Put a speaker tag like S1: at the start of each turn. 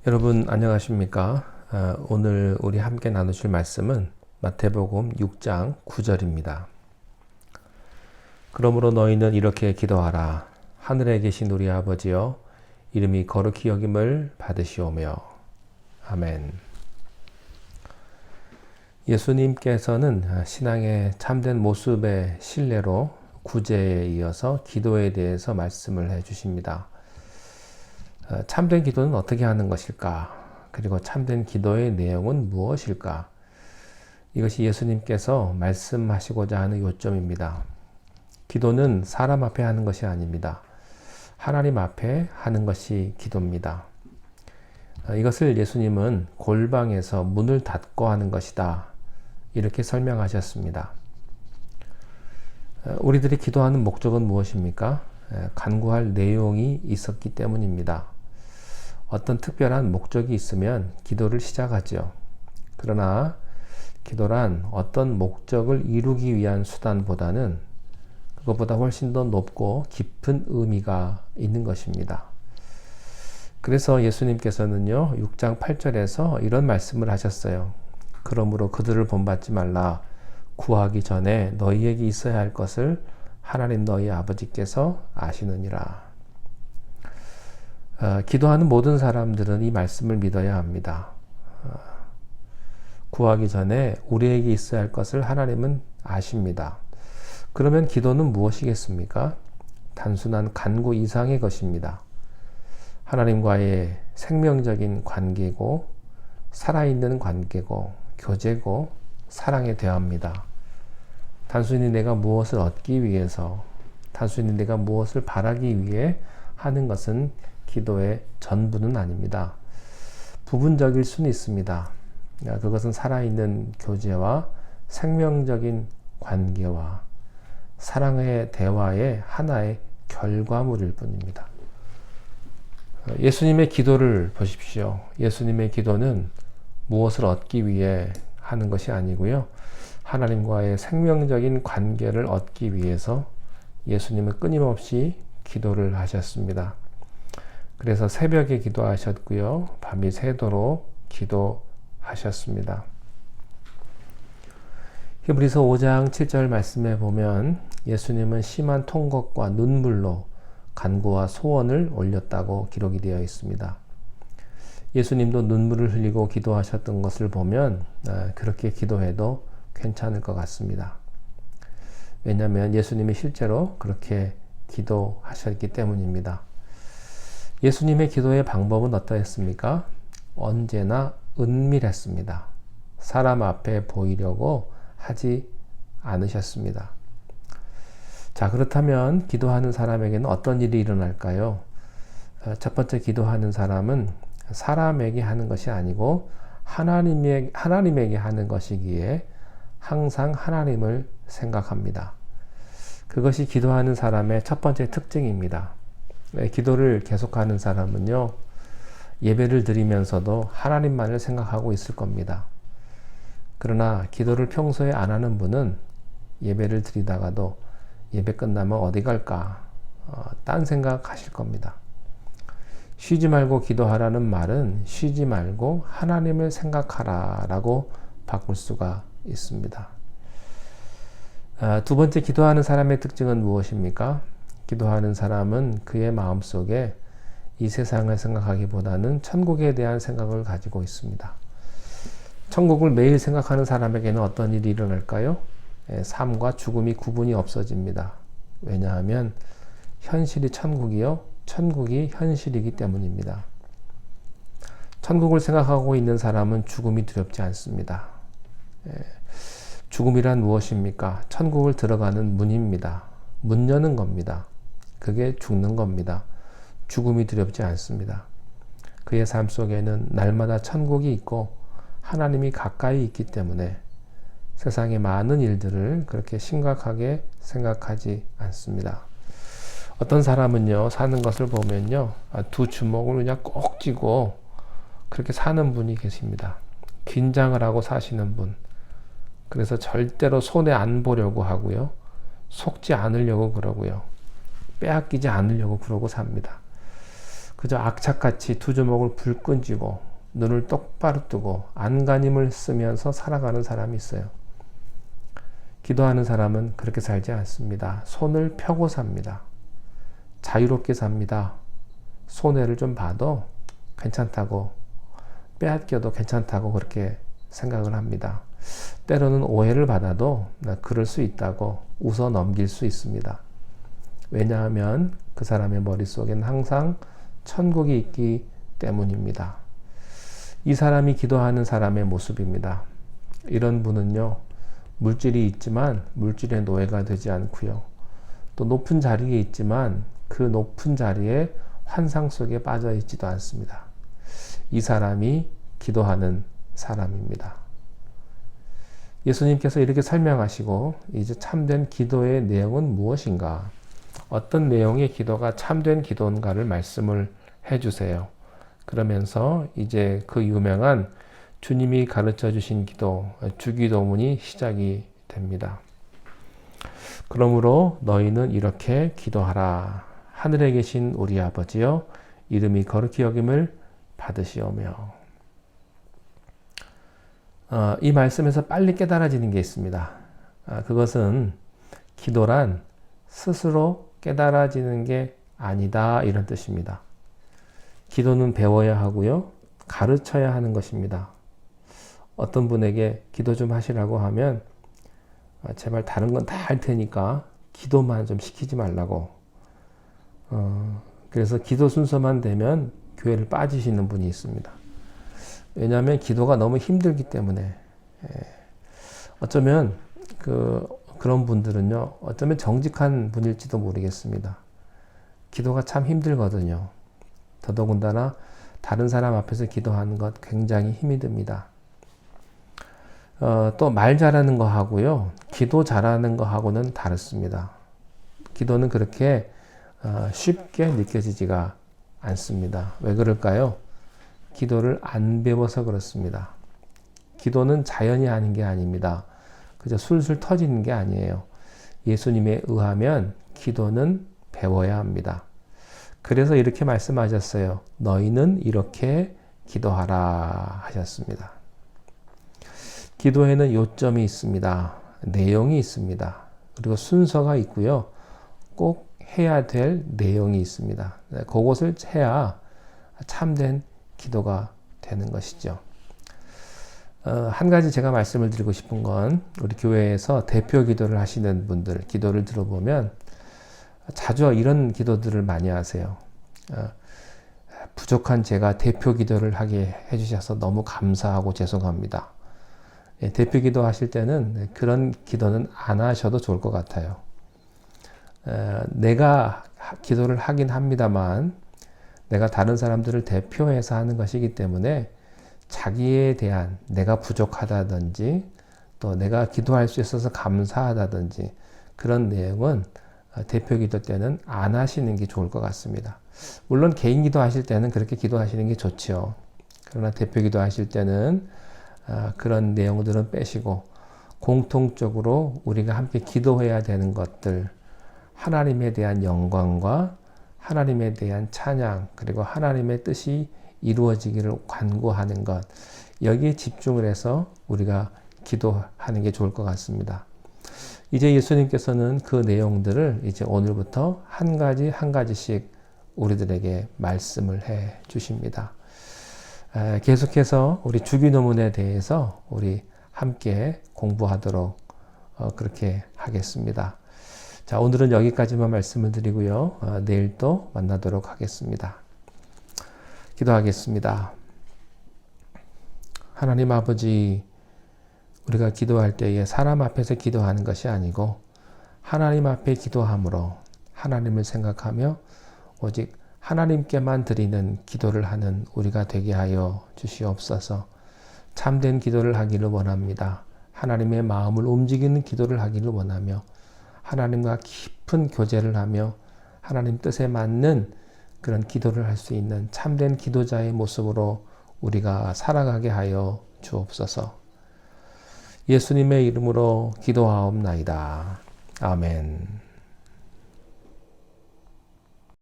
S1: 여러분 안녕하십니까? 오늘 우리 함께 나누실 말씀은 마태복음 6장 9절입니다. 그러므로 너희는 이렇게 기도하라. 하늘에 계신 우리 아버지여, 이름이 거룩히 여김을 받으시오며. 아멘. 예수님께서는 신앙의 참된 모습의 신뢰로 구제에 이어서 기도에 대해서 말씀을 해주십니다. 참된 기도는 어떻게 하는 것일까? 그리고 참된 기도의 내용은 무엇일까? 이것이 예수님께서 말씀하시고자 하는 요점입니다. 기도는 사람 앞에 하는 것이 아닙니다. 하나님 앞에 하는 것이 기도입니다. 이것을 예수님은 골방에서 문을 닫고 하는 것이다. 이렇게 설명하셨습니다. 우리들이 기도하는 목적은 무엇입니까? 간구할 내용이 있었기 때문입니다. 어떤 특별한 목적이 있으면 기도를 시작하죠. 그러나 기도란 어떤 목적을 이루기 위한 수단보다는 그것보다 훨씬 더 높고 깊은 의미가 있는 것입니다. 그래서 예수님께서는요, 6장 8절에서 이런 말씀을 하셨어요. 그러므로 그들을 본받지 말라. 구하기 전에 너희에게 있어야 할 것을 하나님 너희 아버지께서 아시느니라. 기도하는 모든 사람들은 이 말씀을 믿어야 합니다. 구하기 전에 우리에게 있어야 할 것을 하나님은 아십니다. 그러면 기도는 무엇이겠습니까? 단순한 간구 이상의 것입니다. 하나님과의 생명적인 관계고, 살아있는 관계고, 교제고, 사랑의 대화입니다. 단순히 내가 무엇을 얻기 위해서, 단순히 내가 무엇을 바라기 위해 하는 것은 기도의 전부는 아닙니다. 부분적일 수는 있습니다. 그것은 살아있는 교제와 생명적인 관계와 사랑의 대화의 하나의 결과물일 뿐입니다. 예수님의 기도를 보십시오. 예수님의 기도는 무엇을 얻기 위해 하는 것이 아니고요. 하나님과의 생명적인 관계를 얻기 위해서 예수님은 끊임없이 기도를 하셨습니다. 그래서 새벽에 기도하셨고요. 밤이 새도록 기도하셨습니다. 히브리서 5장 7절 말씀에 보면 예수님은 심한 통곡과 눈물로 간구와 소원을 올렸다고 기록이 되어 있습니다. 예수님도 눈물을 흘리고 기도하셨던 것을 보면 그렇게 기도해도 괜찮을 것 같습니다. 왜냐하면 예수님이 실제로 그렇게 기도하셨기 때문입니다. 예수님의 기도의 방법은 어떠했습니까? 언제나 은밀했습니다. 사람 앞에 보이려고 하지 않으셨습니다. 자, 그렇다면 기도하는 사람에게는 어떤 일이 일어날까요? 첫 번째, 기도하는 사람은 사람에게 하는 것이 아니고 하나님에게 하는 것이기에 항상 하나님을 생각합니다. 그것이 기도하는 사람의 첫 번째 특징입니다. 기도를 계속하는 사람은요, 예배를 드리면서도 하나님만을 생각하고 있을 겁니다. 그러나 기도를 평소에 안 하는 분은 예배를 드리다가도 예배 끝나면 어디 갈까? 딴 생각하실 겁니다. 쉬지 말고 기도하라는 말은 쉬지 말고 하나님을 생각하라 라고 바꿀 수가 있습니다. 두 번째, 기도하는 사람의 특징은 무엇입니까? 기도하는 사람은 그의 마음속에 이 세상을 생각하기보다는 천국에 대한 생각을 가지고 있습니다. 천국을 매일 생각하는 사람에게는 어떤 일이 일어날까요? 삶과 죽음이 구분이 없어집니다. 왜냐하면 현실이 천국이요, 천국이 현실이기 때문입니다. 천국을 생각하고 있는 사람은 죽음이 두렵지 않습니다. 죽음이란 무엇입니까? 천국을 들어가는 문입니다. 문 여는 겁니다. 그게 죽는 겁니다. 죽음이 두렵지 않습니다. 그의 삶 속에는 날마다 천국이 있고 하나님이 가까이 있기 때문에 세상의 많은 일들을 그렇게 심각하게 생각하지 않습니다. 어떤 사람은요, 사는 것을 보면요, 두 주먹을 그냥 꼭 쥐고 그렇게 사는 분이 계십니다. 긴장을 하고 사시는 분. 그래서 절대로 손에 안 보려고 하고요. 속지 않으려고 그러고요. 빼앗기지 않으려고 그러고 삽니다. 그저 악착같이 두 주먹을 불끈 쥐고 눈을 똑바로 뜨고 안간힘을 쓰면서 살아가는 사람이 있어요. 기도하는 사람은 그렇게 살지 않습니다. 손을 펴고 삽니다. 자유롭게 삽니다. 손해를 좀 봐도 괜찮다고, 빼앗겨도 괜찮다고 그렇게 생각을 합니다. 때로는 오해를 받아도 그럴 수 있다고 웃어 넘길 수 있습니다. 왜냐하면 그 사람의 머릿속에는 항상 천국이 있기 때문입니다. 이 사람이 기도하는 사람의 모습입니다. 이런 분은요, 물질이 있지만 물질의 노예가 되지 않고요. 또 높은 자리에 있지만 그 높은 자리에 환상 속에 빠져 있지도 않습니다. 이 사람이 기도하는 사람입니다. 예수님께서 이렇게 설명하시고 이제 참된 기도의 내용은 무엇인가? 어떤 내용의 기도가 참된 기도인가를 말씀을 해주세요. 그러면서 이제 그 유명한 주님이 가르쳐 주신 기도, 주기도문이 시작이 됩니다. 그러므로 너희는 이렇게 기도하라. 하늘에 계신 우리 아버지여, 이름이 거룩히 여김을 받으시오며. 이 말씀에서 빨리 깨달아지는 게 있습니다. 그것은 기도란 스스로 깨달아지는 게 아니다, 이런 뜻입니다. 기도는 배워야 하고요, 가르쳐야 하는 것입니다. 어떤 분에게 기도 좀 하시라고 하면 제발 다른 건 다 할 테니까 기도만 좀 시키지 말라고. 그래서 기도 순서만 되면 교회를 빠지시는 분이 있습니다. 왜냐하면 기도가 너무 힘들기 때문에. 어쩌면 그런 분들은요, 어쩌면 정직한 분일지도 모르겠습니다. 기도가 참 힘들거든요. 더더군다나 다른 사람 앞에서 기도하는 것 굉장히 힘이 듭니다. 또 말 잘하는 거 하고요, 기도 잘하는 거 하고는 다릅니다. 기도는 그렇게 쉽게 느껴지지가 않습니다. 왜 그럴까요? 기도를 안 배워서 그렇습니다. 기도는 자연히 하는 게 아닙니다. 그저 술술 터지는 게 아니에요. 예수님에 의하면 기도는 배워야 합니다. 그래서 이렇게 말씀하셨어요. 너희는 이렇게 기도하라 하셨습니다. 기도에는 요점이 있습니다. 내용이 있습니다. 그리고 순서가 있고요. 꼭 해야 될 내용이 있습니다. 그것을 해야 참된 기도가 되는 것이죠. 한 가지 제가 말씀을 드리고 싶은 건, 우리 교회에서 대표 기도를 하시는 분들 기도를 들어보면 자주 이런 기도들을 많이 하세요. 부족한 제가 대표 기도를 하게 해주셔서 너무 감사하고 죄송합니다. 대표 기도 하실 때는 그런 기도는 안 하셔도 좋을 것 같아요. 내가 기도를 하긴 합니다만 내가 다른 사람들을 대표해서 하는 것이기 때문에 자기에 대한 내가 부족하다든지 또 내가 기도할 수 있어서 감사하다든지 그런 내용은 대표 기도 때는 안 하시는 게 좋을 것 같습니다. 물론 개인 기도 하실 때는 그렇게 기도하시는 게 좋죠. 그러나 대표 기도 하실 때는 그런 내용들은 빼시고 공통적으로 우리가 함께 기도해야 되는 것들, 하나님에 대한 영광과 하나님에 대한 찬양, 그리고 하나님의 뜻이 이루어지기를 간구하는 것, 여기에 집중을 해서 우리가 기도하는 게 좋을 것 같습니다. 이제 예수님께서는 그 내용들을 이제 오늘부터 한 가지 한 가지씩 우리들에게 말씀을 해 주십니다. 계속해서 우리 주기도문에 대해서 우리 함께 공부하도록 그렇게 하겠습니다. 자, 오늘은 여기까지만 말씀을 드리고요. 내일 또 만나도록 하겠습니다. 기도하겠습니다. 하나님 아버지, 우리가 기도할 때에 사람 앞에서 기도하는 것이 아니고 하나님 앞에 기도함으로 하나님을 생각하며 오직 하나님께만 드리는 기도를 하는 우리가 되게 하여 주시옵소서. 참된 기도를 하기를 원합니다. 하나님의 마음을 움직이는 기도를 하기를 원하며 하나님과 깊은 교제를 하며 하나님 뜻에 맞는 그런 기도를 할 수 있는 참된 기도자의 모습으로 우리가 살아가게 하여 주옵소서. 예수님의 이름으로 기도하옵나이다. 아멘.